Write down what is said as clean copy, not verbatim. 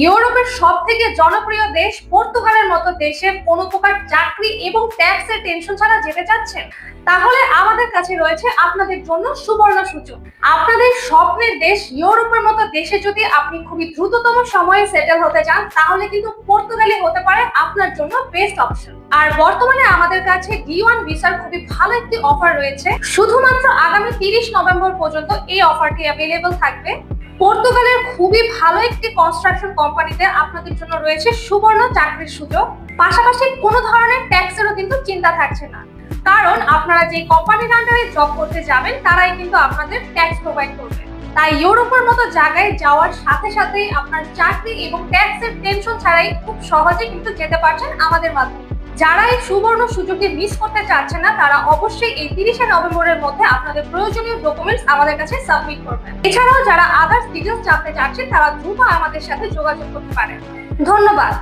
ইউরোপের সবথেকে জনপ্রিয় দেশ পর্তুগালের মতো দেশে কোনো প্রকার চাকরি এবং ট্যাক্সের টেনশন ছাড়া যেতে চাচ্ছেন, তাহলে আমাদের কাছে রয়েছে আপনাদের জন্য সুবর্ণ সুযোগ। আপনাদের স্বপ্নের দেশ ইউরোপের মতো দেশে যদি আপনি খুবই দ্রুততম সময়ে সেটেল হতে চান, তাহলে কিন্তু পর্তুগালই হতে পারে আপনার জন্য বেস্ট অপশন। আর বর্তমানে আমাদের কাছে D1 ভিসার খুবই ভালো একটি অফার রয়েছে। শুধুমাত্র আগামী 30 নভেম্বর পর্যন্ত এই অফারটি অ্যাভেলেবল থাকবে। পর্তুগালের খুবই ভালো একটি কনস্ট্রাকশন কোম্পানিতে আপনাদের জন্য রয়েছে সুবর্ণ চাকরির সুযোগ। পাশাপাশি কোনো ধরনের ট্যাক্সেরও কিন্তু চিন্তা থাকছে না, কারণ আপনারা যে কোম্পানির আন্ডারে জব করতে যাবেন তারাই কিন্তু আপনাদের ট্যাক্স প্রোভাইড করবে। তাই ইউরোপের মতো জায়গায় যাওয়ার সাথে সাথেই আপনার চাকরি এবং ট্যাক্সের টেনশন ছাড়াই খুব সহজে কিন্তু যেতে পারছেন আমাদের মাধ্যমে। যারা এই সুবর্ণ সুযোগটি মিস করতে চাচ্ছেন না, তারা অবশ্যই এই 30 নভেম্বরের মধ্যে আপনাদের প্রয়োজনীয় ডকুমেন্টস আমাদের কাছে সাবমিট করবেন। এছাড়াও যারা আদার্স ডিটেইলস জানতে চাচ্ছেন, তারা দ্রুত আমাদের সাথে যোগাযোগ করতে পারেন। ধন্যবাদ।